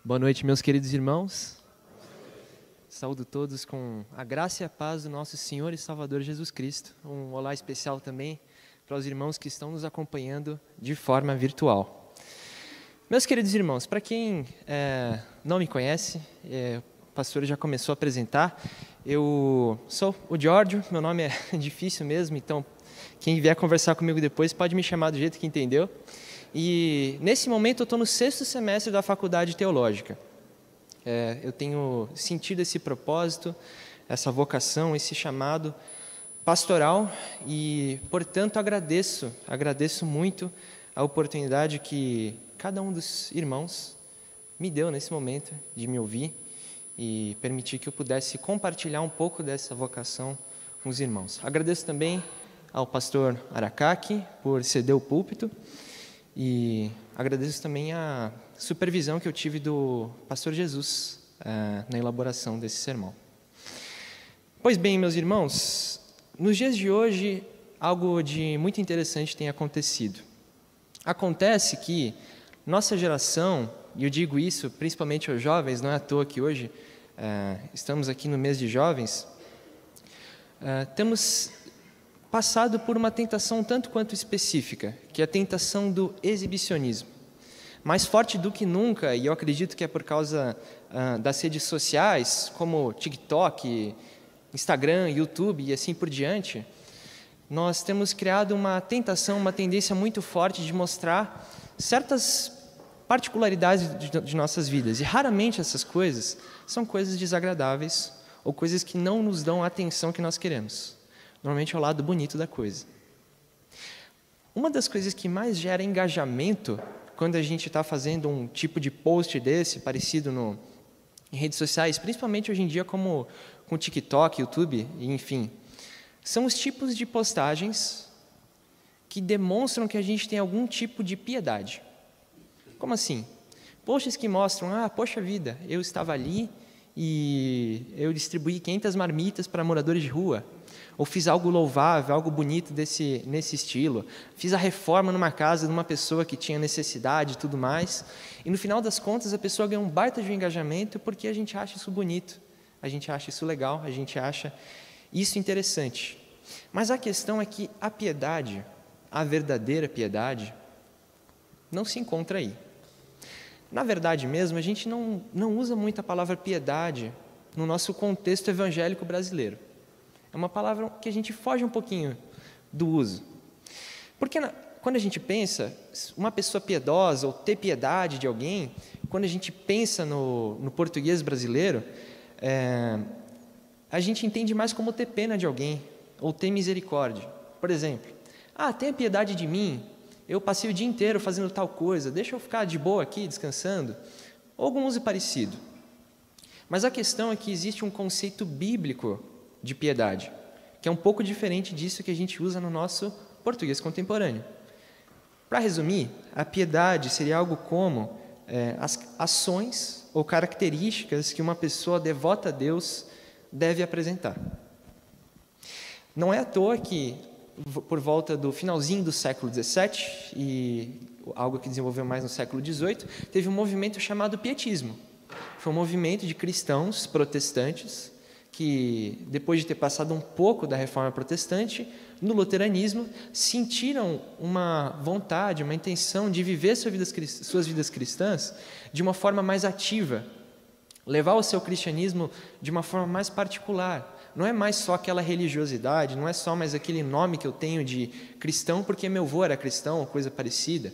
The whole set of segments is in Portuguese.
Boa noite, meus queridos irmãos. Saúdo todos com a graça e a paz do nosso Senhor e Salvador Jesus Cristo. Um olá especial também para os irmãos que estão nos acompanhando de forma virtual. Meus queridos irmãos, para quem não me conhece, o pastor já começou a apresentar. Eu sou o Giorgio, meu nome é difícil mesmo, então quem vier conversar comigo depois pode me chamar do jeito que entendeu. E nesse momento eu estou no 6º semestre da Faculdade Teológica. Eu tenho sentido esse propósito, essa vocação, esse chamado pastoral e, portanto, agradeço muito a oportunidade que cada um dos irmãos me deu nesse momento de me ouvir e permitir que eu pudesse compartilhar um pouco dessa vocação com os irmãos. Agradeço também ao pastor Aracaki por ceder o púlpito. E agradeço também a supervisão que eu tive do pastor Jesus na elaboração desse sermão. Pois bem, meus irmãos, nos dias de hoje, algo de muito interessante tem acontecido. Acontece que nossa geração, e eu digo isso principalmente aos jovens, não é à toa que hoje estamos aqui no mês de jovens, temos passado por uma tentação tanto quanto específica, que é a tentação do exibicionismo. Mais forte do que nunca, e eu acredito que é por causa das redes sociais, como TikTok, Instagram, YouTube e assim por diante, nós temos criado uma tentação, uma tendência muito forte de mostrar certas particularidades de nossas vidas. E raramente essas coisas são coisas desagradáveis ou coisas que não nos dão a atenção que nós queremos. Normalmente é o lado bonito da coisa. Uma das coisas que mais gera engajamento quando a gente está fazendo um tipo de post desse, parecido em redes sociais, principalmente hoje em dia como com TikTok, YouTube, enfim, são os tipos de postagens que demonstram que a gente tem algum tipo de piedade. Como assim? Posts que mostram, poxa vida, eu estava ali e eu distribuí 500 marmitas para moradores de rua. Ou fiz algo louvável, algo bonito nesse estilo. Fiz a reforma numa casa de uma pessoa que tinha necessidade e tudo mais. E no final das contas a pessoa ganha um baita de um engajamento porque a gente acha isso bonito, a gente acha isso legal, a gente acha isso interessante. Mas a questão é que a piedade, a verdadeira piedade, não se encontra aí. Na verdade mesmo, a gente não usa muito a palavra piedade no nosso contexto evangélico brasileiro. É uma palavra que a gente foge um pouquinho do uso. Porque quando a gente pensa, uma pessoa piedosa ou ter piedade de alguém, quando a gente pensa no português brasileiro, a gente entende mais como ter pena de alguém ou ter misericórdia. Por exemplo, tenha piedade de mim, eu passei o dia inteiro fazendo tal coisa, deixa eu ficar de boa aqui, descansando. Ou algum uso parecido. Mas a questão é que existe um conceito bíblico de piedade, que é um pouco diferente disso que a gente usa no nosso português contemporâneo. Para resumir, a piedade seria algo como as ações ou características que uma pessoa devota a Deus deve apresentar. Não é à toa que, por volta do finalzinho do século XVII, e algo que desenvolveu mais no século XVIII, teve um movimento chamado pietismo. Foi um movimento de cristãos protestantes que, depois de ter passado um pouco da reforma protestante, no luteranismo, sentiram uma vontade, uma intenção de viver suas vidas cristãs de uma forma mais ativa, levar o seu cristianismo de uma forma mais particular. Não é mais só aquela religiosidade, não é só mais aquele nome que eu tenho de cristão porque meu avô era cristão ou coisa parecida.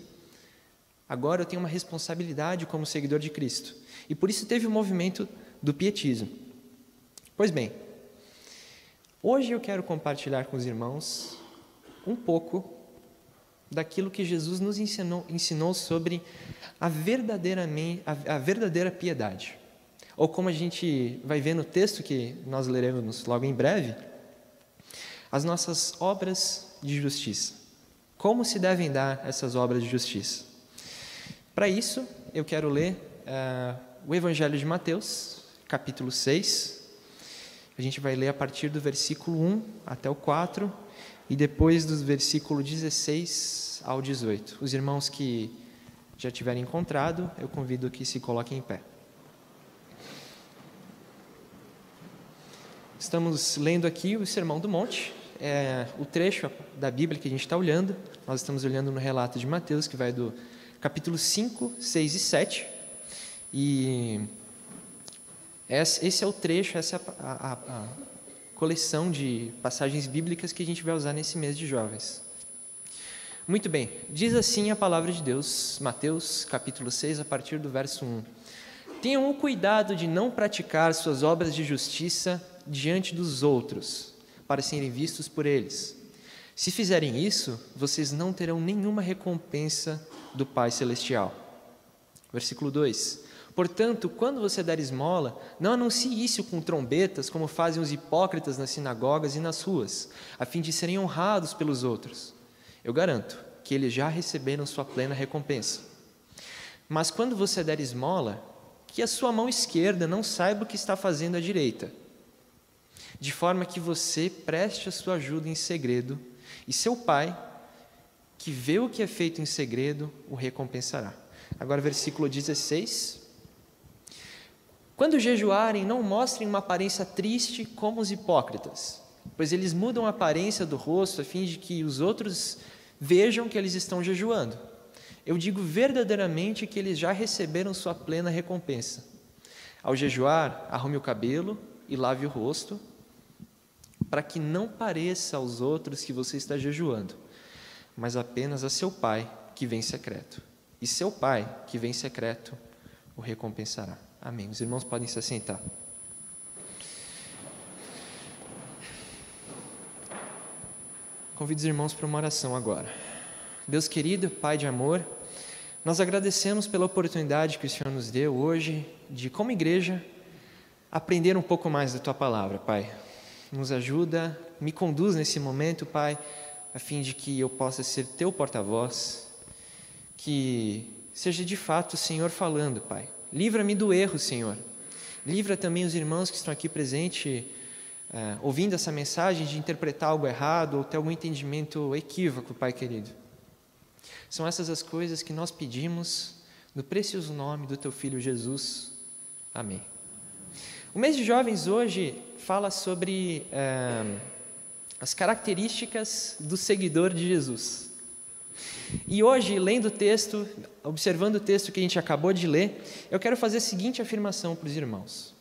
Agora eu tenho uma responsabilidade como seguidor de Cristo. E por isso teve o movimento do pietismo. Pois bem, hoje eu quero compartilhar com os irmãos um pouco daquilo que Jesus nos ensinou sobre a verdadeira piedade. Ou como a gente vai ver no texto que nós leremos logo em breve, as nossas obras de justiça. Como se devem dar essas obras de justiça? Para isso, eu quero ler o Evangelho de Mateus, capítulo 6. A gente vai ler a partir do versículo 1 até o 4 e depois dos versículos 16 ao 18. Os irmãos que já tiverem encontrado, eu convido que se coloquem em pé. Estamos lendo aqui o Sermão do Monte, o trecho da Bíblia que a gente está olhando. Nós estamos olhando no relato de Mateus, que vai do capítulo 5, 6 e 7. E esse é o trecho, essa é a coleção de passagens bíblicas que a gente vai usar nesse mês de jovens. Muito bem, diz assim a palavra de Deus, Mateus capítulo 6, a partir do verso 1. Tenham o cuidado de não praticar suas obras de justiça diante dos outros, para serem vistos por eles. Se fizerem isso, vocês não terão nenhuma recompensa do Pai Celestial. Versículo 2. Portanto, quando você der esmola, não anuncie isso com trombetas, como fazem os hipócritas nas sinagogas e nas ruas, a fim de serem honrados pelos outros. Eu garanto que eles já receberam sua plena recompensa. Mas quando você der esmola, que a sua mão esquerda não saiba o que está fazendo a direita, de forma que você preste a sua ajuda em segredo, e seu Pai, que vê o que é feito em segredo, o recompensará. Agora, versículo 16. Quando jejuarem, não mostrem uma aparência triste como os hipócritas, pois eles mudam a aparência do rosto a fim de que os outros vejam que eles estão jejuando. Eu digo verdadeiramente que eles já receberam sua plena recompensa. Ao jejuar, arrume o cabelo e lave o rosto, para que não pareça aos outros que você está jejuando, mas apenas a seu Pai que vem em secreto. E seu Pai que vem em secreto o recompensará. Amém. Os irmãos podem se assentar. Convido os irmãos para uma oração agora. Deus querido, Pai de amor, nós agradecemos pela oportunidade que o Senhor nos deu hoje de, como igreja, aprender um pouco mais da Tua Palavra, Pai. Nos ajuda, me conduz nesse momento, Pai, a fim de que eu possa ser Teu porta-voz, que seja de fato o Senhor falando, Pai. Livra-me do erro, Senhor. Livra também os irmãos que estão aqui presentes, ouvindo essa mensagem, de interpretar algo errado ou ter algum entendimento equívoco, Pai querido. São essas as coisas que nós pedimos no precioso nome do Teu Filho Jesus. Amém. O mês de jovens hoje fala sobre as características do seguidor de Jesus. E hoje, lendo o texto, observando o texto que a gente acabou de ler, eu quero fazer a seguinte afirmação para os irmãos.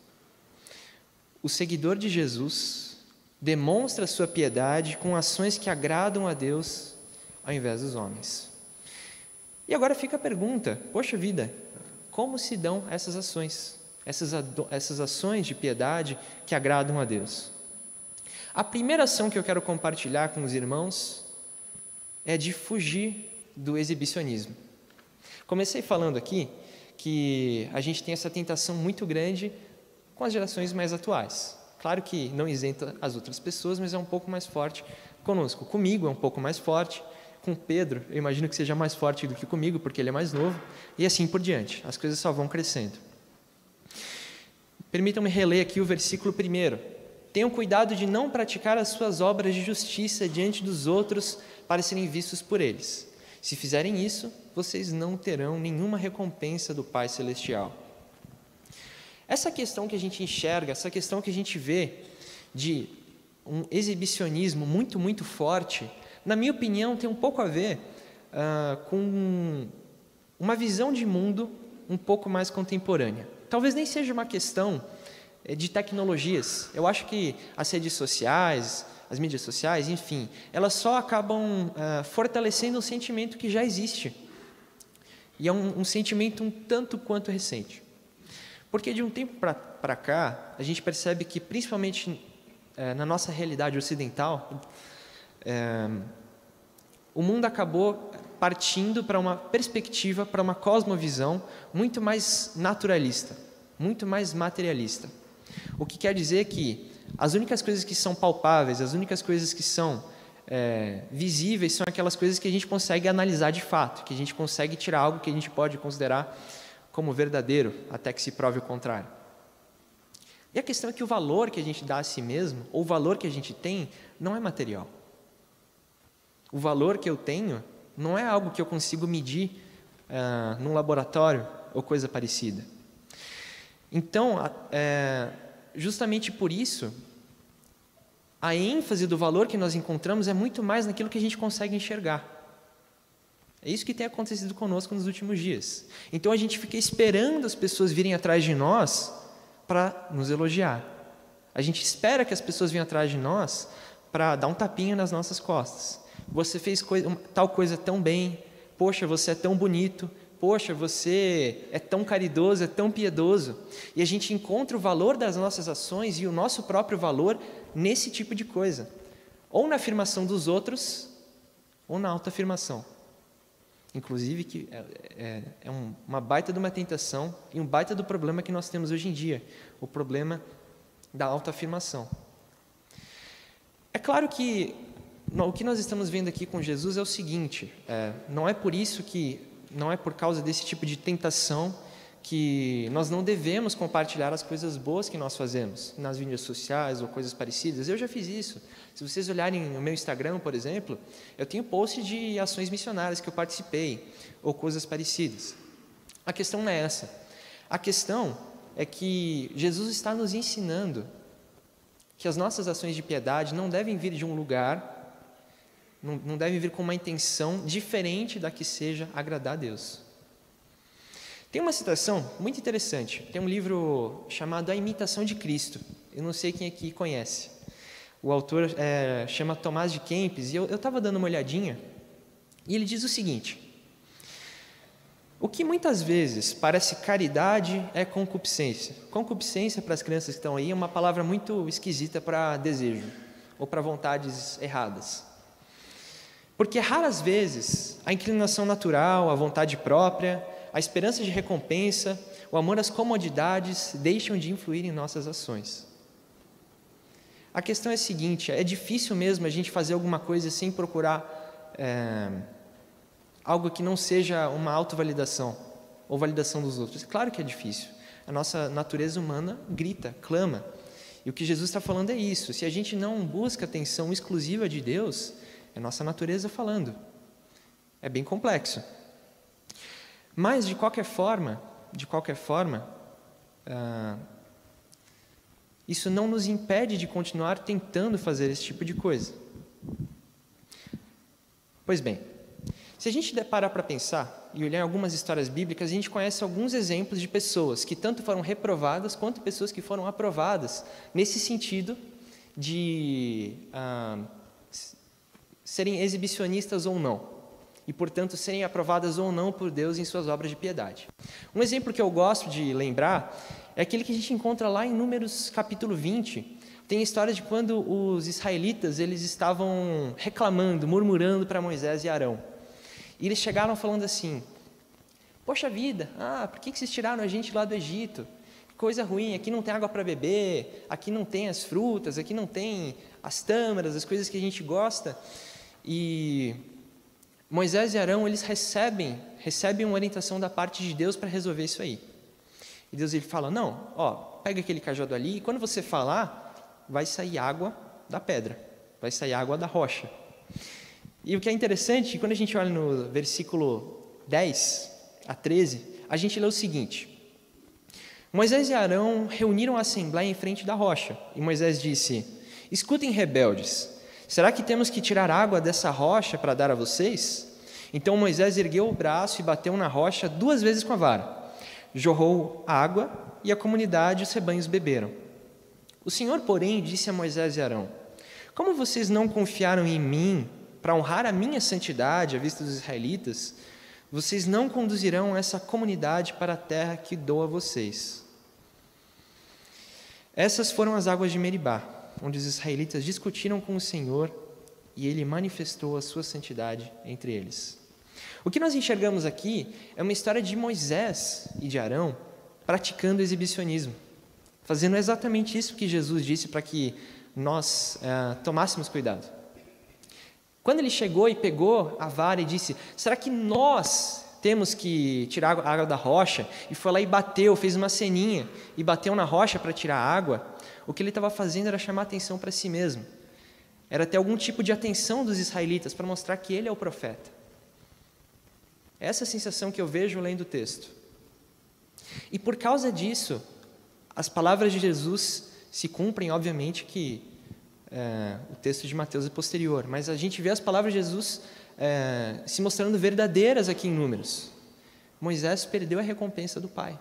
O seguidor de Jesus demonstra sua piedade com ações que agradam a Deus ao invés dos homens. E agora fica a pergunta, poxa vida, como se dão essas ações? Essas ações de piedade que agradam a Deus? A primeira ação que eu quero compartilhar com os irmãos é de fugir do exibicionismo. Comecei falando aqui que a gente tem essa tentação muito grande com as gerações mais atuais. Claro que não isenta as outras pessoas, mas é um pouco mais forte conosco. Comigo é um pouco mais forte. Com Pedro, eu imagino que seja mais forte do que comigo, porque ele é mais novo, e assim por diante. As coisas só vão crescendo. Permitam-me reler aqui o versículo 1. Tenham cuidado de não praticar as suas obras de justiça diante dos outros para serem vistos por eles. Se fizerem isso, vocês não terão nenhuma recompensa do Pai Celestial. Essa questão que a gente enxerga, essa questão que a gente vê de um exibicionismo muito, muito forte, na minha opinião, tem um pouco a ver com uma visão de mundo um pouco mais contemporânea. Talvez nem seja uma questão de tecnologias. Eu acho que as redes sociais, as mídias sociais, enfim, elas só acabam fortalecendo um sentimento que já existe. E é um sentimento um tanto quanto recente. Porque de um tempo para cá, a gente percebe que, principalmente na nossa realidade ocidental, o mundo acabou partindo para uma perspectiva, para uma cosmovisão muito mais naturalista, muito mais materialista. O que quer dizer que as únicas coisas que são palpáveis, as únicas coisas que são visíveis são aquelas coisas que a gente consegue analisar de fato, que a gente consegue tirar algo que a gente pode considerar como verdadeiro, até que se prove o contrário. E a questão é que o valor que a gente dá a si mesmo, ou o valor que a gente tem, não é material. O valor que eu tenho não é algo que eu consigo medir num laboratório ou coisa parecida. Então, justamente por isso, a ênfase do valor que nós encontramos é muito mais naquilo que a gente consegue enxergar. É isso que tem acontecido conosco nos últimos dias. Então a gente fica esperando as pessoas virem atrás de nós para nos elogiar. A gente espera que as pessoas venham atrás de nós para dar um tapinha nas nossas costas. Você fez tal coisa tão bem. Poxa, você é tão bonito. Poxa, você é tão caridoso, é tão piedoso. E a gente encontra o valor das nossas ações e o nosso próprio valor nesse tipo de coisa. Ou na afirmação dos outros, ou na autoafirmação. Inclusive, que é uma baita de uma tentação e um baita do problema que nós temos hoje em dia, o problema da autoafirmação. É claro que o que nós estamos vendo aqui com Jesus é o seguinte, não é por causa desse tipo de tentação que nós não devemos compartilhar as coisas boas que nós fazemos nas mídias sociais ou coisas parecidas. Eu já fiz isso. Se vocês olharem o meu Instagram, por exemplo, eu tenho post de ações missionárias que eu participei ou coisas parecidas. A questão não é essa. A questão é que Jesus está nos ensinando que as nossas ações de piedade não devem vir de um lugar, não devem vir com uma intenção diferente da que seja agradar a Deus. Tem uma citação muito interessante. Tem um livro chamado A Imitação de Cristo. Eu não sei quem aqui conhece. O autor chama Tomás de Kempis, e eu estava dando uma olhadinha, e ele diz o seguinte: o que muitas vezes parece caridade é concupiscência. Concupiscência, para as crianças que estão aí, é uma palavra muito esquisita para desejo, ou para vontades erradas. Porque raras vezes a inclinação natural, a vontade própria, a esperança de recompensa, o amor às comodidades deixam de influir em nossas ações. A questão é a seguinte: é difícil mesmo a gente fazer alguma coisa sem procurar algo que não seja uma autovalidação ou validação dos outros. Claro que é difícil. A nossa natureza humana grita, clama. E o que Jesus está falando é isso. Se a gente não busca atenção exclusiva de Deus, é a nossa natureza falando. É bem complexo. Mas, de qualquer forma, isso não nos impede de continuar tentando fazer esse tipo de coisa. Pois bem, se a gente parar para pensar e olhar em algumas histórias bíblicas, a gente conhece alguns exemplos de pessoas que tanto foram reprovadas quanto pessoas que foram aprovadas, nesse sentido de serem exibicionistas ou não, e, portanto, serem aprovadas ou não por Deus em suas obras de piedade. Um exemplo que eu gosto de lembrar é aquele que a gente encontra lá em Números capítulo 20. Tem a história de quando os israelitas eles estavam reclamando, murmurando para Moisés e Arão. E eles chegaram falando assim: poxa vida, por que vocês tiraram a gente lá do Egito? Que coisa ruim, aqui não tem água para beber, aqui não tem as frutas, aqui não tem as tâmaras, as coisas que a gente gosta. E Moisés e Arão, eles recebem uma orientação da parte de Deus para resolver isso aí. E Deus ele fala: não, pega aquele cajado ali, e quando você falar, vai sair água da pedra, vai sair água da rocha. E o que é interessante, quando a gente olha no versículo 10 a 13, a gente lê o seguinte: Moisés e Arão reuniram a assembleia em frente da rocha, e Moisés disse: escutem, rebeldes, será que temos que tirar água dessa rocha para dar a vocês? Então Moisés ergueu o braço e bateu na rocha 2 vezes com a vara. Jorrou água e a comunidade e os rebanhos beberam. O Senhor, porém, disse a Moisés e Arão: como vocês não confiaram em mim para honrar a minha santidade à vista dos israelitas, vocês não conduzirão essa comunidade para a terra que dou a vocês. Essas foram as águas de Meribá, onde os israelitas discutiram com o Senhor e Ele manifestou a sua santidade entre eles. O que nós enxergamos aqui é uma história de Moisés e de Arão praticando exibicionismo, fazendo exatamente isso que Jesus disse para que nós tomássemos cuidado. Quando ele chegou e pegou a vara e disse: será que nós temos que tirar a água da rocha? E foi lá e bateu, fez uma ceninha e bateu na rocha para tirar a água. O que ele estava fazendo era chamar atenção para si mesmo. Era ter algum tipo de atenção dos israelitas para mostrar que ele é o profeta. Essa é a sensação que eu vejo lendo o texto. E por causa disso, as palavras de Jesus se cumprem, obviamente, que o texto de Mateus é posterior, mas a gente vê as palavras de Jesus se mostrando verdadeiras aqui em Números. Moisés perdeu a recompensa do Pai.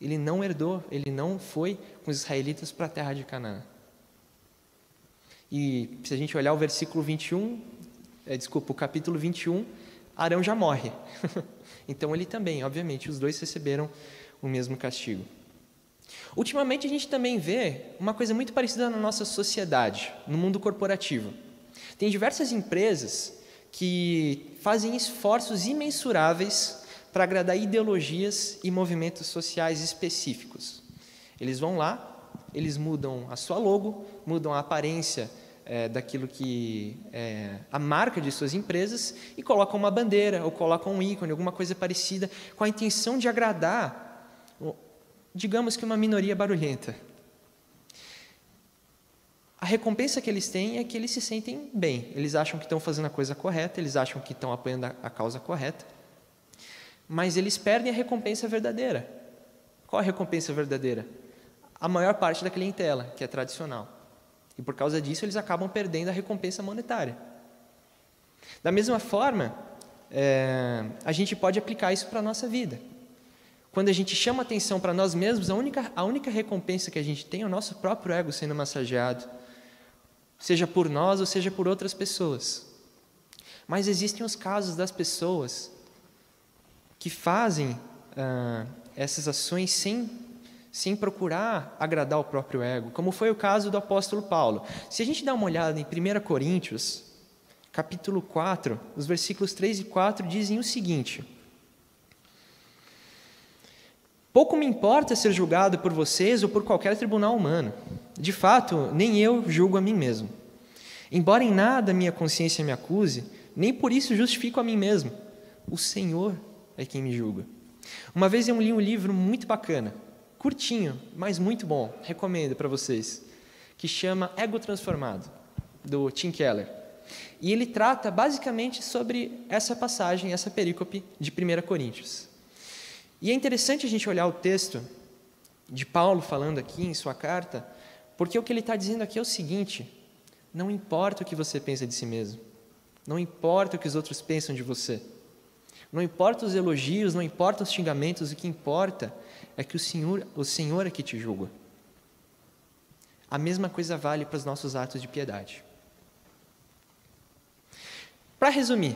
Ele não herdou, ele não foi com os israelitas para a terra de Canaã. E se a gente olhar o versículo 21, o capítulo 21, Arão já morre. Então ele também, obviamente, os dois receberam o mesmo castigo. Ultimamente a gente também vê uma coisa muito parecida na nossa sociedade, no mundo corporativo. Tem diversas empresas que fazem esforços imensuráveis para agradar ideologias e movimentos sociais específicos. Eles vão lá, eles mudam a sua logo, mudam a aparência daquilo que é a marca de suas empresas e colocam uma bandeira ou colocam um ícone, alguma coisa parecida, com a intenção de agradar, digamos que uma minoria barulhenta. A recompensa que eles têm é que eles se sentem bem, eles acham que estão fazendo a coisa correta, eles acham que estão apoiando a causa correta, mas eles perdem a recompensa verdadeira. Qual a recompensa verdadeira? A maior parte da clientela, que é tradicional. E por causa disso eles acabam perdendo a recompensa monetária. Da mesma forma, a gente pode aplicar isso para a nossa vida. Quando a gente chama atenção para nós mesmos, a única recompensa que a gente tem é o nosso próprio ego sendo massageado, seja por nós ou seja por outras pessoas. Mas existem os casos das pessoas que fazem essas ações sem procurar agradar o próprio ego, como foi o caso do apóstolo Paulo. Se a gente dá uma olhada em 1 Coríntios, capítulo 4, os versículos 3 e 4 dizem o seguinte: pouco me importa ser julgado por vocês ou por qualquer tribunal humano. De fato, nem eu julgo a mim mesmo. Embora em nada minha consciência me acuse, nem por isso justifico a mim mesmo. O Senhor é quem me julga. Uma vez eu li um livro muito bacana, curtinho, mas muito bom, recomendo para vocês, que chama Ego Transformado, do Tim Keller. E ele trata basicamente sobre essa passagem, essa perícope de 1 Coríntios. E é interessante a gente olhar o texto de Paulo falando aqui em sua carta, porque o que ele está dizendo aqui é o seguinte: não importa o que você pensa de si mesmo, não importa o que os outros pensam de você, não importa os elogios, não importa os xingamentos, o que importa é que o Senhor é que te julga. A mesma coisa vale para os nossos atos de piedade. Para resumir,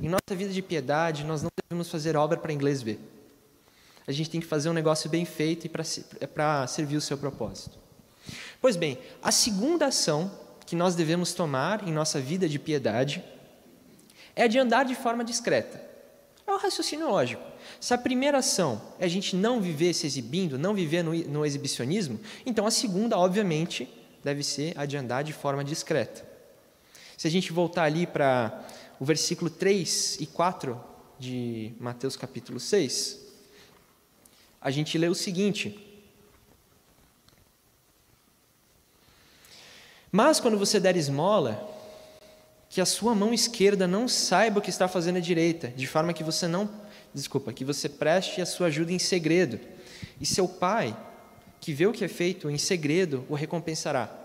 em nossa vida de piedade, nós não devemos fazer obra para inglês ver. A gente tem que fazer um negócio bem feito e para servir o seu propósito. Pois bem, a segunda ação que nós devemos tomar em nossa vida de piedade é a de andar de forma discreta. É o raciocínio lógico. Se a primeira ação é a gente não viver se exibindo, não viver no exibicionismo, então a segunda, obviamente, deve ser a de andar de forma discreta. Se a gente voltar ali para o versículo 3 e 4 de Mateus capítulo 6, a gente lê o seguinte: mas quando você der esmola, que a sua mão esquerda não saiba o que está fazendo a direita, de forma que que você preste a sua ajuda em segredo, e seu pai, que vê o que é feito em segredo, o recompensará.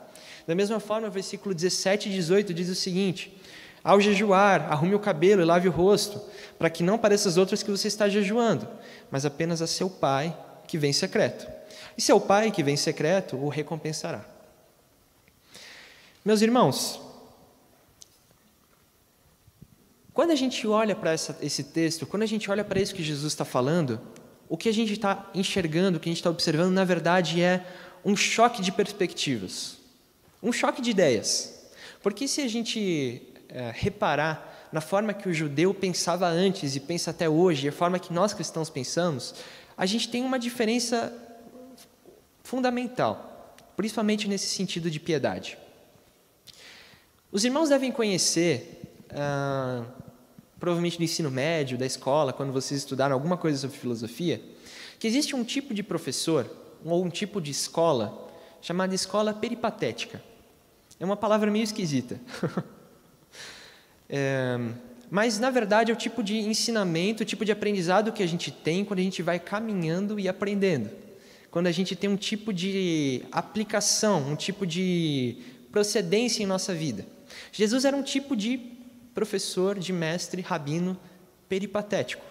Da mesma forma, o versículo 17 e 18 diz o seguinte: ao jejuar, arrume o cabelo e lave o rosto, para que não pareça aos outros que você está jejuando, mas apenas a seu pai, que vem em secreto. E seu pai, que vem em secreto, o recompensará. Meus irmãos, quando a gente olha para esse texto, quando a gente olha para isso que Jesus está falando, o que a gente está enxergando, o que a gente está observando, na verdade, é um choque de perspectivas, um choque de ideias. Porque se a gente reparar na forma que o judeu pensava antes e pensa até hoje, e a forma que nós cristãos pensamos, a gente tem uma diferença fundamental, principalmente nesse sentido de piedade. Os irmãos devem conhecer, provavelmente do ensino médio, da escola, quando vocês estudaram alguma coisa sobre filosofia, que existe um tipo de professor, ou um tipo de escola, chamada escola peripatética. É uma palavra meio esquisita. Mas, na verdade, é o tipo de ensinamento, o tipo de aprendizado que a gente tem quando a gente vai caminhando e aprendendo. quando a gente tem um tipo de aplicação, um tipo de procedência em nossa vida. Jesus era um tipo de professor, de mestre, rabino, peripatético.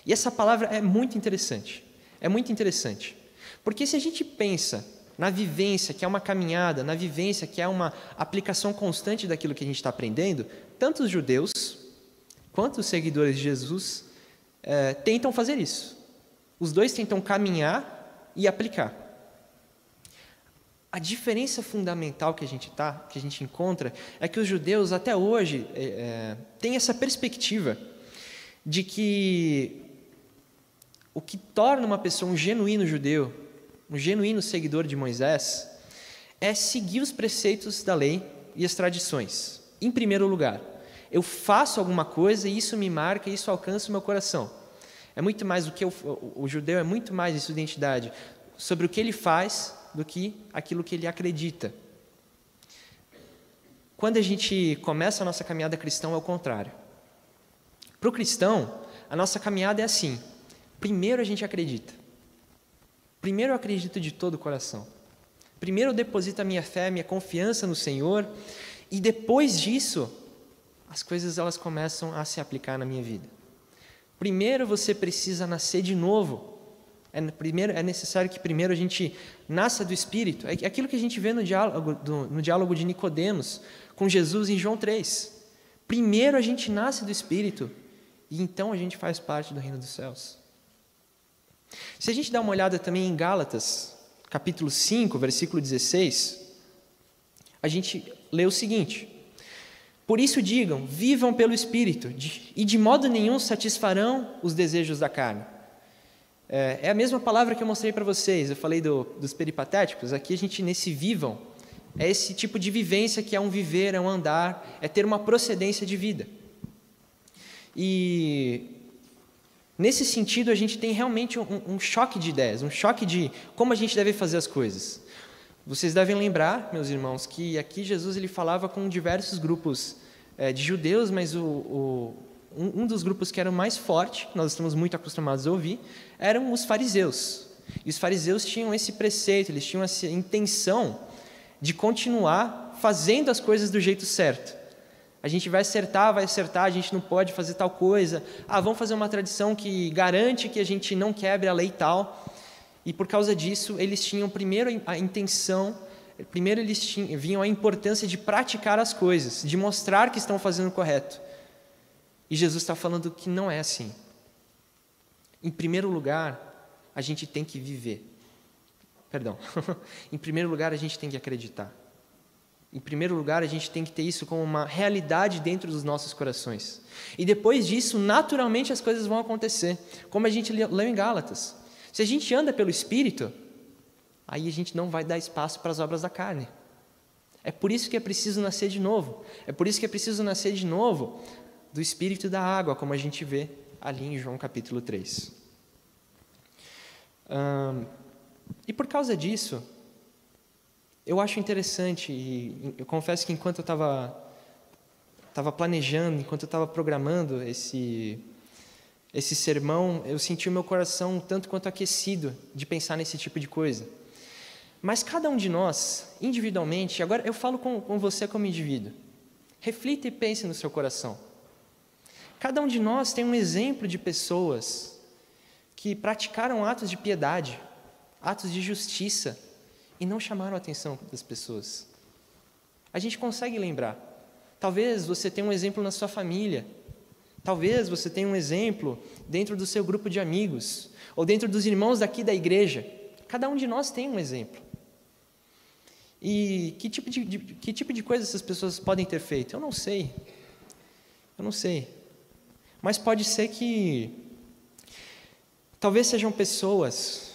E essa palavra é muito interessante. É muito interessante. Porque se a gente pensa na vivência, que é uma caminhada, na vivência, que é uma aplicação constante daquilo que a gente está aprendendo, tanto os judeus quanto os seguidores de Jesus tentam fazer isso. Os dois tentam caminhar e aplicar. A diferença fundamental que a gente encontra é que os judeus até hoje têm essa perspectiva de que o que torna uma pessoa um genuíno judeu, um genuíno seguidor de Moisés, é seguir os preceitos da lei e as tradições. Em primeiro lugar, eu faço alguma coisa e isso me marca, isso alcança o meu coração. É muito mais do que o judeu é muito mais em sua identidade sobre o que ele faz do que aquilo que ele acredita. Quando a gente começa a nossa caminhada cristã, é o contrário. Para o cristão, a nossa caminhada é assim: primeiro a gente acredita. Primeiro eu acredito de todo o coração. Primeiro eu deposito a minha fé, a minha confiança no Senhor, e depois disso, as coisas elas começam a se aplicar na minha vida. Primeiro você precisa nascer de novo. É necessário que primeiro a gente nasça do Espírito. É aquilo que a gente vê no diálogo de Nicodemos com Jesus em João 3. Primeiro a gente nasce do Espírito e então a gente faz parte do reino dos céus. Se a gente dá uma olhada também em Gálatas, capítulo 5, versículo 16, a gente lê o seguinte: por isso digam, vivam pelo Espírito, e de modo nenhum satisfarão os desejos da carne. É a mesma palavra que eu mostrei para vocês, eu falei dos peripatéticos. Aqui a gente, nesse vivam, é esse tipo de vivência que é um viver, é um andar, é ter uma procedência de vida. E nesse sentido a gente tem realmente um choque de ideias, um choque de como a gente deve fazer as coisas. Vocês devem lembrar, meus irmãos, que aqui Jesus ele falava com diversos grupos de judeus, mas um dos grupos que era o mais forte, que nós estamos muito acostumados a ouvir, eram os fariseus. E os fariseus tinham esse preceito, eles tinham essa intenção de continuar fazendo as coisas do jeito certo. A gente vai acertar, a gente não pode fazer tal coisa. Vamos fazer uma tradição que garante que a gente não quebre a lei tal. E por causa disso, eles tinham primeiro a intenção, primeiro eles viam a importância de praticar as coisas, de mostrar que estão fazendo o correto. E Jesus está falando que não é assim. Em primeiro lugar, a gente tem que viver. Em primeiro lugar, a gente tem que acreditar. Em primeiro lugar, a gente tem que ter isso como uma realidade dentro dos nossos corações. E depois disso, naturalmente, as coisas vão acontecer. Como a gente leu em Gálatas. Se a gente anda pelo Espírito, aí a gente não vai dar espaço para as obras da carne. É por isso que é preciso nascer de novo. É por isso que é preciso nascer de novo do Espírito e da água, como a gente vê ali em João capítulo 3. E por causa disso, eu acho interessante, e eu confesso que enquanto eu estava planejando, enquanto eu estava programando esse sermão, eu senti o meu coração tanto quanto aquecido de pensar nesse tipo de coisa. Mas cada um de nós, individualmente, agora eu falo com você como indivíduo, reflita e pense no seu coração. Cada um de nós tem um exemplo de pessoas que praticaram atos de piedade, atos de justiça, e não chamaram a atenção das pessoas. A gente consegue lembrar. Talvez você tenha um exemplo na sua família. Talvez você tenha um exemplo dentro do seu grupo de amigos, ou dentro dos irmãos daqui da igreja. Cada um de nós tem um exemplo. E que tipo de coisa essas pessoas podem ter feito? Eu não sei. Mas pode ser que talvez sejam pessoas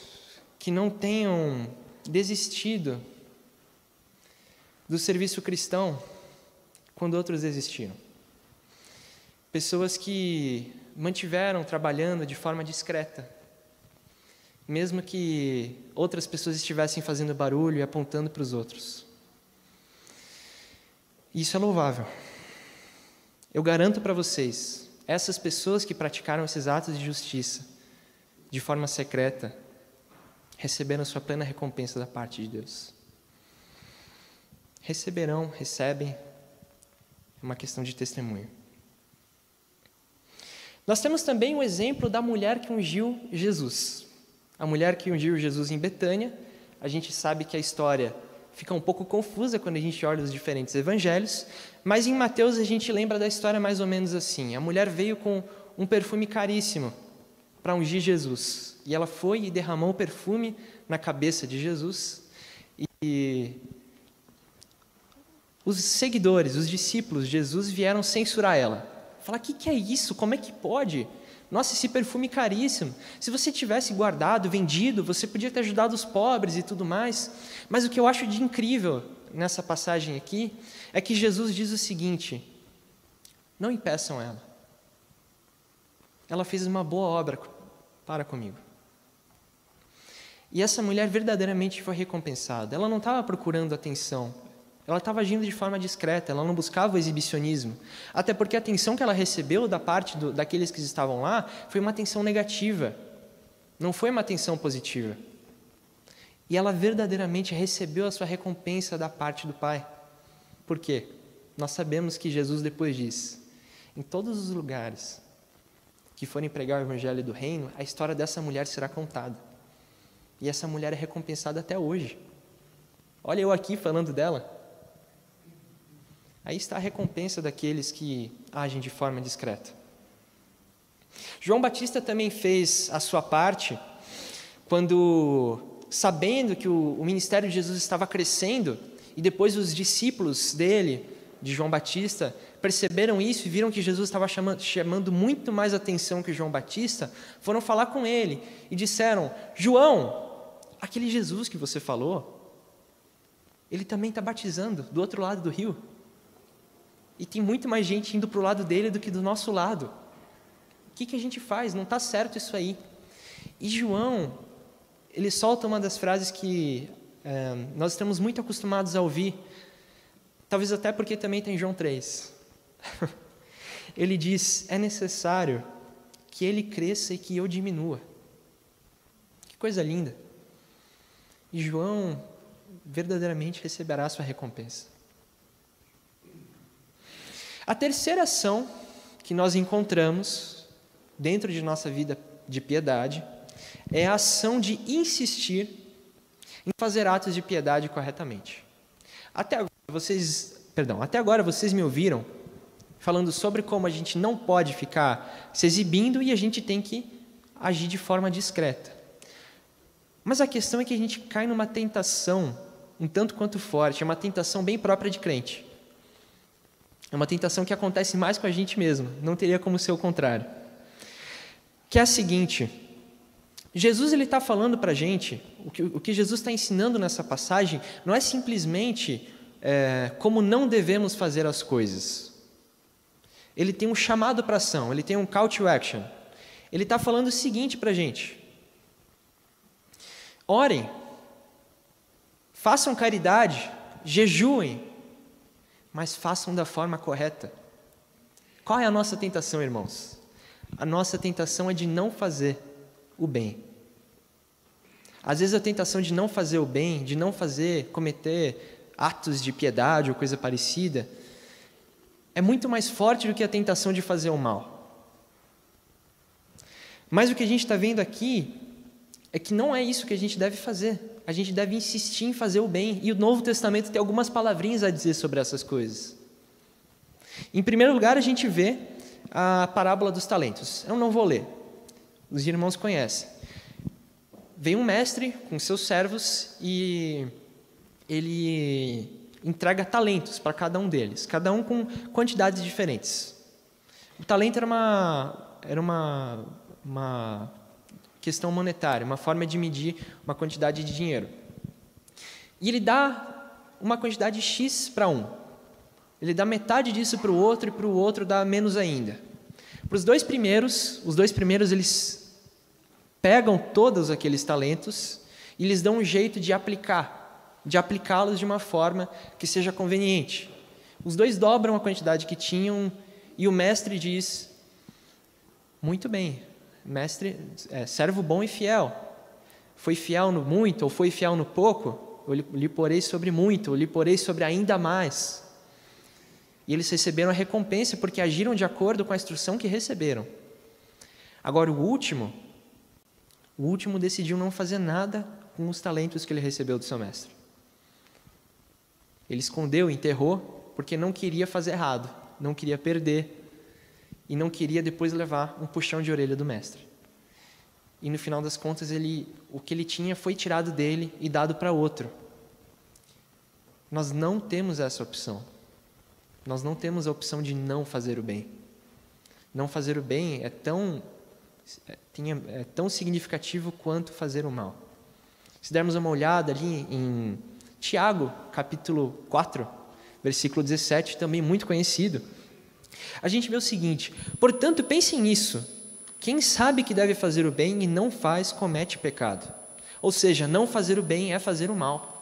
que não tenham desistido do serviço cristão quando outros desistiram. Pessoas que mantiveram trabalhando de forma discreta, mesmo que outras pessoas estivessem fazendo barulho e apontando para os outros. Isso é louvável. Eu garanto para vocês, essas pessoas que praticaram esses atos de justiça de forma secreta, receberam sua plena recompensa da parte de Deus. Receberão, recebem, é uma questão de testemunho. Nós temos também o exemplo da mulher que ungiu Jesus. A mulher que ungiu Jesus em Betânia. A gente sabe que a história fica um pouco confusa quando a gente olha os diferentes evangelhos, mas em Mateus a gente lembra da história mais ou menos assim. A mulher veio com um perfume caríssimo para ungir Jesus. E ela foi e derramou o perfume na cabeça de Jesus. E os seguidores, os discípulos de Jesus vieram censurar ela. Falar, o que é isso? Como é que pode? Nossa, esse perfume caríssimo. Se você tivesse guardado, vendido, você podia ter ajudado os pobres e tudo mais. Mas o que eu acho de incrível nessa passagem aqui é que Jesus diz o seguinte: não impeçam ela. Ela fez uma boa obra para comigo. E essa mulher verdadeiramente foi recompensada. Ela não estava procurando atenção. Ela estava agindo de forma discreta, ela não buscava o exibicionismo. Até porque a atenção que ela recebeu da parte daqueles que estavam lá foi uma atenção negativa. Não foi uma atenção positiva. E ela verdadeiramente recebeu a sua recompensa da parte do Pai. Por quê? Nós sabemos que Jesus depois diz: em todos os lugares que forem pregar o evangelho do reino, a história dessa mulher será contada. E essa mulher é recompensada até hoje. Olha eu aqui falando dela. Aí está a recompensa daqueles que agem de forma discreta. João Batista também fez a sua parte quando, sabendo que o ministério de Jesus estava crescendo, e depois os discípulos dele, de João Batista, perceberam isso e viram que Jesus estava chamando muito mais atenção que João Batista, foram falar com ele e disseram: João, aquele Jesus que você falou, ele também está batizando do outro lado do rio. E tem muito mais gente indo para o lado dele do que do nosso lado. O que a gente faz? Não está certo isso aí. E João, ele solta uma das frases que nós estamos muito acostumados a ouvir, talvez até porque também tem João 3. Ele diz: é necessário que ele cresça e que eu diminua. Que coisa linda. E João verdadeiramente receberá a sua recompensa. A terceira ação que nós encontramos dentro de nossa vida de piedade é a ação de insistir em fazer atos de piedade corretamente. Até agora vocês me ouviram falando sobre como a gente não pode ficar se exibindo e a gente tem que agir de forma discreta. Mas a questão é que a gente cai numa tentação um tanto quanto forte, é uma tentação bem própria de crente. É uma tentação que acontece mais com a gente mesmo, não teria como ser o contrário. Que é a seguinte: Jesus está falando para a gente, o que Jesus está ensinando nessa passagem não é simplesmente como não devemos fazer as coisas. Ele tem um chamado para ação, ele tem um call to action. Ele está falando o seguinte para a gente: orem, façam caridade, jejuem, mas façam da forma correta. Qual é a nossa tentação, irmãos? A nossa tentação é de não fazer o bem. Às vezes a tentação de não fazer o bem, de não cometer atos de piedade ou coisa parecida, é muito mais forte do que a tentação de fazer o mal. Mas o que a gente está vendo aqui é que não é isso que a gente deve fazer. A gente deve insistir em fazer o bem. E o Novo Testamento tem algumas palavrinhas a dizer sobre essas coisas. Em primeiro lugar, a gente vê a parábola dos talentos. Eu não vou ler. Os irmãos conhecem. Vem um mestre com seus servos e ele entrega talentos para cada um deles, cada um com quantidades diferentes. O talento era uma questão monetária, uma forma de medir uma quantidade de dinheiro. E ele dá uma quantidade X para um. Ele dá metade disso para o outro e para o outro dá menos ainda. Para os dois primeiros eles pegam todos aqueles talentos e lhes dão um jeito de aplicá-los de uma forma que seja conveniente. Os dois dobram a quantidade que tinham e o mestre diz: muito bem, mestre, servo bom e fiel, foi fiel no muito ou foi fiel no pouco, eu lhe porei sobre muito, eu lhe porei sobre ainda mais. E eles receberam a recompensa porque agiram de acordo com a instrução que receberam. Agora, o último decidiu não fazer nada com os talentos que ele recebeu do seu mestre. Ele escondeu, enterrou, porque não queria fazer errado, não queria perder e não queria depois levar um puxão de orelha do mestre. E no final das contas, o que ele tinha foi tirado dele e dado para outro. Nós não temos essa opção. Nós não temos a opção de não fazer o bem. Não fazer o bem é tão significativo quanto fazer o mal. Se dermos uma olhada ali em Tiago, capítulo 4, versículo 17, também muito conhecido, a gente vê o seguinte: portanto, pensem nisso, quem sabe que deve fazer o bem e não faz, comete pecado. Ou seja, não fazer o bem é fazer o mal.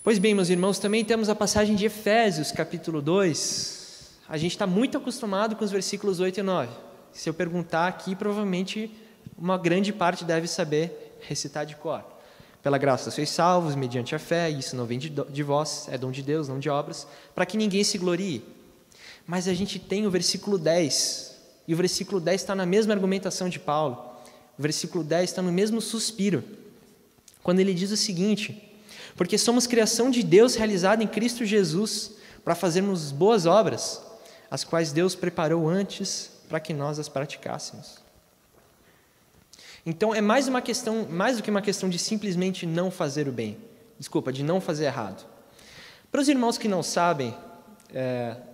Pois bem, meus irmãos, também temos a passagem de Efésios, capítulo 2. A gente está muito acostumado com os versículos 8 e 9. Se eu perguntar aqui, provavelmente uma grande parte deve saber recitar de cor. Pela graça sois salvos, mediante a fé, isso não vem de vós, é dom de Deus, não de obras, para que ninguém se glorie. Mas a gente tem o versículo 10, e o versículo 10 está na mesma argumentação de Paulo. O versículo 10 está no mesmo suspiro, quando ele diz o seguinte: porque somos criação de Deus realizada em Cristo Jesus, para fazermos boas obras, as quais Deus preparou antes para que nós as praticássemos. Então é mais do que uma questão de simplesmente não fazer o bem, de não fazer errado. Para os irmãos que não sabem,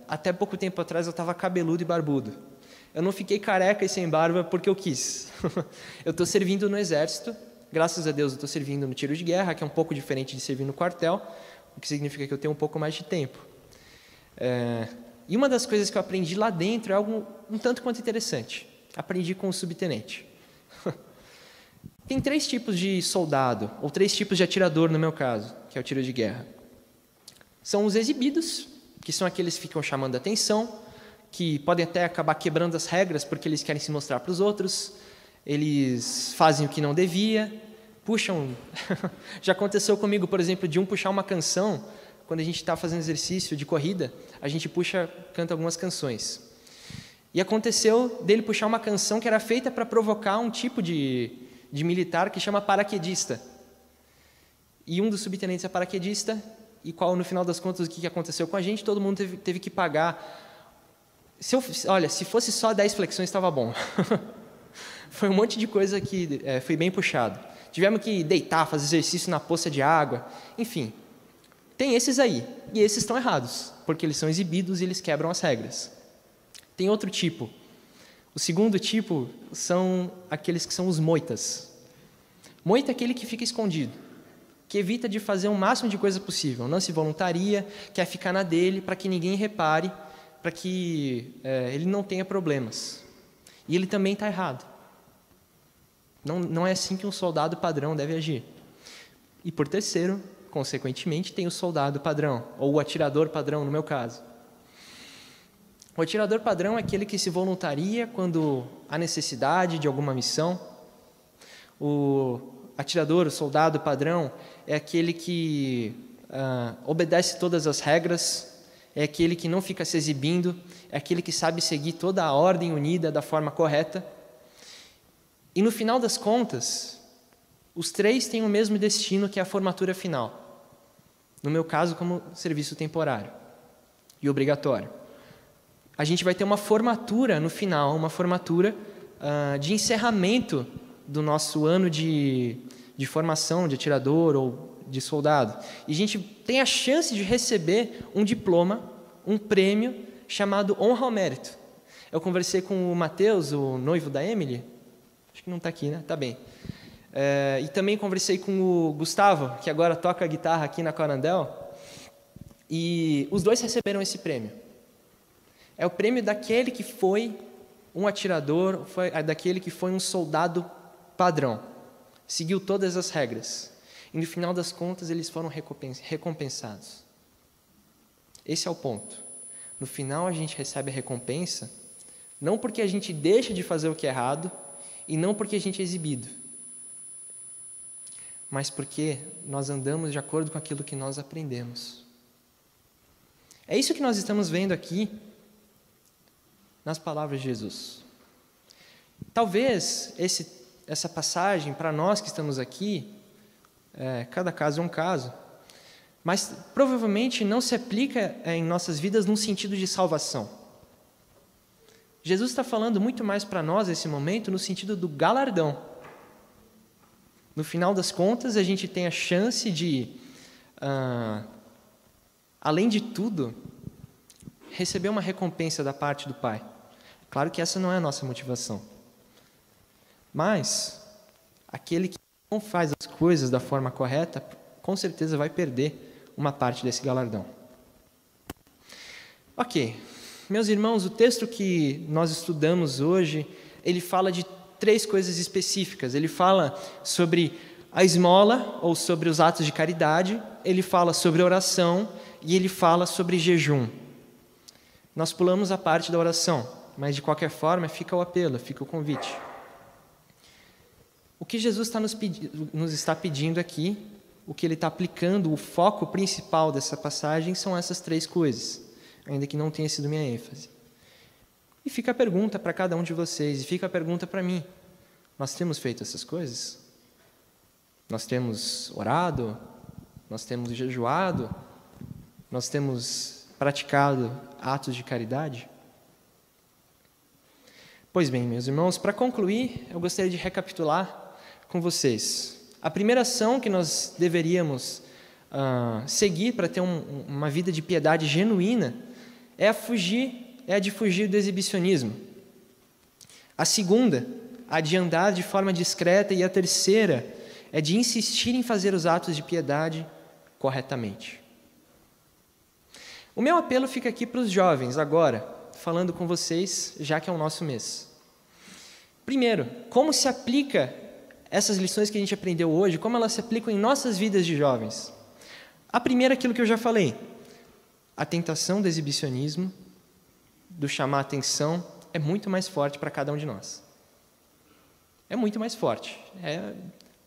até pouco tempo atrás eu estava cabeludo e barbudo. Eu não fiquei careca e sem barba porque eu quis. Eu estou servindo no exército. Graças a Deus eu estou servindo no tiro de guerra, que é um pouco diferente de servir no quartel, o que significa que eu tenho um pouco mais de tempo. E uma das coisas que eu aprendi lá dentro é algo um tanto quanto interessante. Aprendi com o subtenente. Tem 3 tipos de soldado, ou 3 tipos de atirador no meu caso, que é o tiro de guerra. São os exibidos, que são aqueles que ficam chamando a atenção, que podem até acabar quebrando as regras porque eles querem se mostrar para os outros. Eles fazem o que não devia, puxam... Já aconteceu comigo, por exemplo, de puxar uma canção. Quando a gente está fazendo exercício de corrida, a gente canta algumas canções. E aconteceu dele puxar uma canção que era feita para provocar um tipo de militar que chama paraquedista. E um dos subtenentes é paraquedista, e no final das contas, o que aconteceu com a gente? Todo mundo teve que pagar. Se fosse só 10 flexões, estava bom. Foi um monte de coisa que foi bem puxado. Tivemos que deitar, fazer exercício na poça de água. Enfim, tem esses aí. E esses estão errados, porque eles são exibidos e eles quebram as regras. Tem outro tipo. O segundo tipo são aqueles que são os moitas. Moita é aquele que fica escondido, que evita de fazer o máximo de coisa possível. Não se voluntaria, quer ficar na dele para que ninguém repare, para que ele não tenha problemas. E ele também está errado. Não é assim que um soldado padrão deve agir. E por terceiro, consequentemente, tem o soldado padrão, ou o atirador padrão, no meu caso. O atirador padrão é aquele que se voluntaria quando há necessidade de alguma missão. O soldado padrão, é aquele que obedece todas as regras, é aquele que não fica se exibindo, é aquele que sabe seguir toda a ordem unida da forma correta. E no final das contas, os 3 têm o mesmo destino, que é a formatura final. No meu caso, como serviço temporário e obrigatório. A gente vai ter uma formatura no final, uma formatura de encerramento do nosso ano de formação de atirador ou de soldado. E a gente tem a chance de receber um diploma, um prêmio chamado Honra ao Mérito. Eu conversei com o Matheus, o noivo da Emily. Acho que não está aqui, né? Está bem. E também conversei com o Gustavo, que agora toca guitarra aqui na Corandel. E os 2 receberam esse prêmio. É o prêmio daquele que foi um atirador, daquele que foi um soldado padrão. Seguiu todas as regras. E no final das contas, eles foram recompensados. Esse é o ponto. No final, a gente recebe a recompensa, não porque a gente deixa de fazer o que é errado, e não porque a gente é exibido, mas porque nós andamos de acordo com aquilo que nós aprendemos. É isso que nós estamos vendo aqui nas palavras de Jesus. Talvez essa passagem, para nós que estamos aqui, cada caso é um caso, mas provavelmente não se aplica em nossas vidas num sentido de salvação. Jesus está falando muito mais para nós nesse momento no sentido do galardão. No final das contas, a gente tem a chance de, além de tudo, receber uma recompensa da parte do Pai. Claro que essa não é a nossa motivação. Mas aquele que não faz as coisas da forma correta, com certeza vai perder uma parte desse galardão. Ok, meus irmãos, o texto que nós estudamos hoje, ele fala de 3 coisas específicas. Ele fala sobre a esmola, ou sobre os atos de caridade, ele fala sobre oração e ele fala sobre jejum. Nós pulamos a parte da oração, mas de qualquer forma fica o apelo, fica o convite. O que Jesus nos está pedindo aqui, o que ele está aplicando, o foco principal dessa passagem são essas 3 coisas, ainda que não tenha sido minha ênfase. E fica a pergunta para cada um de vocês, e fica a pergunta para mim. Nós temos feito essas coisas? Nós temos orado? Nós temos jejuado? Nós temos praticado atos de caridade? Pois bem, meus irmãos, para concluir, eu gostaria de recapitular com vocês. A primeira ação que nós deveríamos seguir para ter uma vida de piedade genuína é a de fugir do exibicionismo. A segunda, a de andar de forma discreta, e a terceira é de insistir em fazer os atos de piedade corretamente. O meu apelo fica aqui para os jovens agora, falando com vocês, já que é o nosso mês. Primeiro, como se aplica essas lições que a gente aprendeu hoje, como elas se aplicam em nossas vidas de jovens? A primeira, aquilo que eu já falei, a tentação do exibicionismo, do chamar a atenção, é muito mais forte para cada um de nós. É muito mais forte. É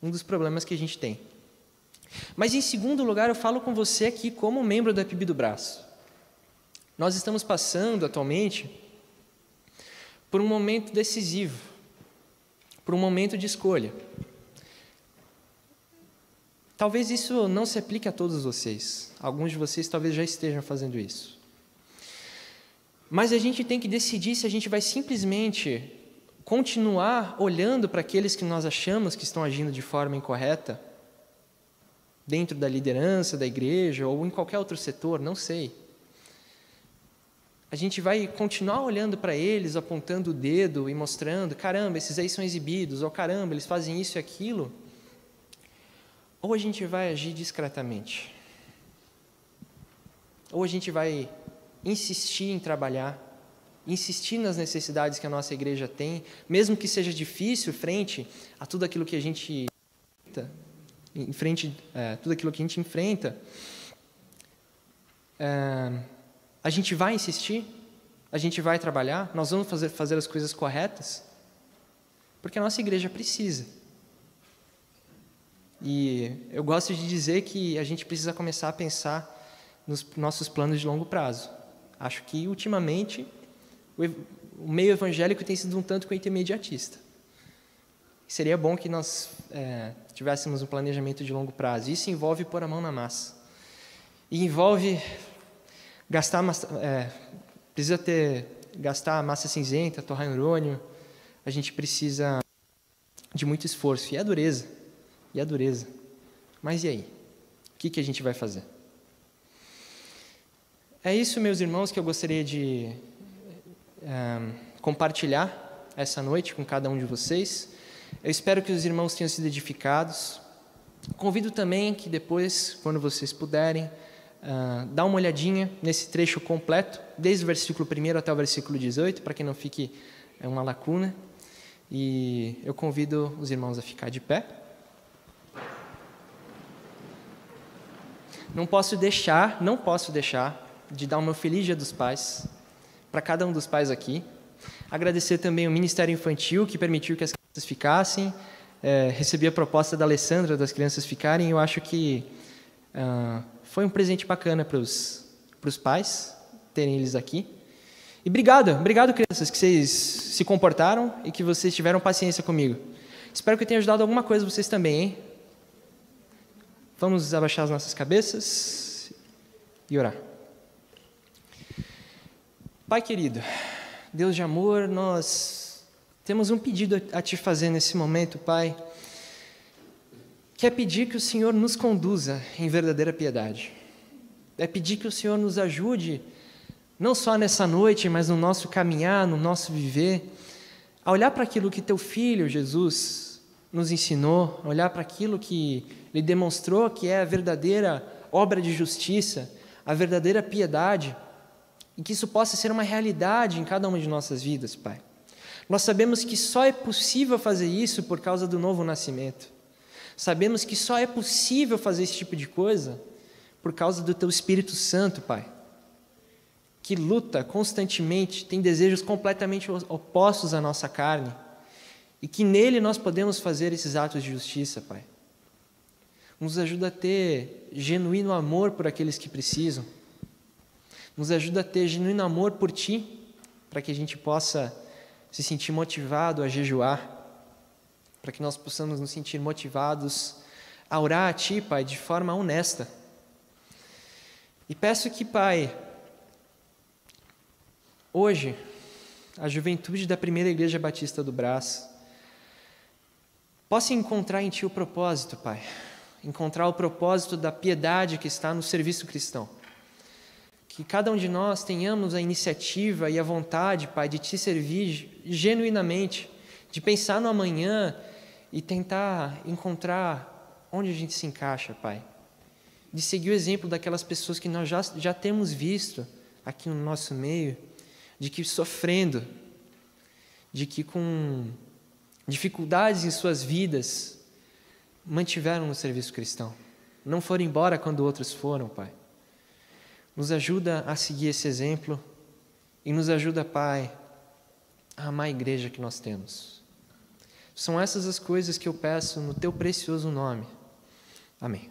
um dos problemas que a gente tem. Mas, em segundo lugar, eu falo com você aqui como membro da PIB do Braço. Nós estamos passando, atualmente, por um momento decisivo, por um momento de escolha. Talvez isso não se aplique a todos vocês. Alguns de vocês talvez já estejam fazendo isso. Mas a gente tem que decidir se a gente vai simplesmente continuar olhando para aqueles que nós achamos que estão agindo de forma incorreta, dentro da liderança da igreja ou em qualquer outro setor, não sei. A gente vai continuar olhando para eles, apontando o dedo e mostrando, caramba, esses aí são exibidos, ou caramba, eles fazem isso e aquilo. Ou a gente vai agir discretamente. Ou a gente vai insistir em trabalhar, insistir nas necessidades que a nossa igreja tem, mesmo que seja difícil frente a tudo aquilo que a gente enfrenta, a gente vai insistir, a gente vai trabalhar, nós vamos fazer as coisas corretas, porque a nossa igreja precisa. E eu gosto de dizer que a gente precisa começar a pensar nos nossos planos de longo prazo. Acho que, ultimamente, o meio evangélico tem sido um tanto quanto imediatista. Seria bom que nós tivéssemos um planejamento de longo prazo. Isso envolve pôr a mão na massa. E envolve gastar massa cinzenta, torrar neurônio. A gente precisa de muito esforço. E é dureza. Mas e aí? O que a gente vai fazer? É isso, meus irmãos, que eu gostaria de compartilhar essa noite com cada um de vocês. Eu espero que os irmãos tenham sido edificados. Convido também que depois, quando vocês puderem, dá uma olhadinha nesse trecho completo, desde o versículo 1 até o versículo 18, para que não fique uma lacuna. E eu convido os irmãos a ficar de pé. Não posso deixar de dar o meu feliz Dia dos Pais para cada um dos pais aqui. Agradecer também o Ministério Infantil, que permitiu que as crianças ficassem. Recebi a proposta da Alessandra das crianças ficarem, e eu acho que foi um presente bacana para os pais terem eles aqui. E obrigado, crianças, que vocês se comportaram e que vocês tiveram paciência comigo. Espero que eu tenha ajudado alguma coisa vocês também, hein? Vamos abaixar as nossas cabeças e orar. Pai querido, Deus de amor, nós temos um pedido a Te fazer nesse momento, Pai, que é pedir que o Senhor nos conduza em verdadeira piedade. É pedir que o Senhor nos ajude, não só nessa noite, mas no nosso caminhar, no nosso viver, a olhar para aquilo que Teu Filho, Jesus, nos ensinou, a olhar para aquilo que Ele demonstrou que é a verdadeira obra de justiça, a verdadeira piedade, e que isso possa ser uma realidade em cada uma de nossas vidas, Pai. Nós sabemos que só é possível fazer isso por causa do novo nascimento. Sabemos que só é possível fazer esse tipo de coisa por causa do Teu Espírito Santo, Pai, que luta constantemente, tem desejos completamente opostos à nossa carne, e que nele nós podemos fazer esses atos de justiça, Pai. Nos ajuda a ter genuíno amor por aqueles que precisam. Nos ajuda a ter genuíno amor por Ti, para que a gente possa se sentir motivado a jejuar, para que nós possamos nos sentir motivados a orar a Ti, Pai, de forma honesta. E peço que, Pai, hoje, a juventude da Primeira Igreja Batista do Brás possa encontrar em Ti o propósito, Pai, encontrar o propósito da piedade que está no serviço cristão. Que cada um de nós tenhamos a iniciativa e a vontade, Pai, de Te servir genuinamente, de pensar no amanhã e tentar encontrar onde a gente se encaixa, Pai. De seguir o exemplo daquelas pessoas que nós já temos visto aqui no nosso meio, de que sofrendo, de que com dificuldades em suas vidas, mantiveram no serviço cristão. Não foram embora quando outros foram, Pai. Nos ajuda a seguir esse exemplo e nos ajuda, Pai, a amar a igreja que nós temos. São essas as coisas que eu peço no Teu precioso nome. Amém.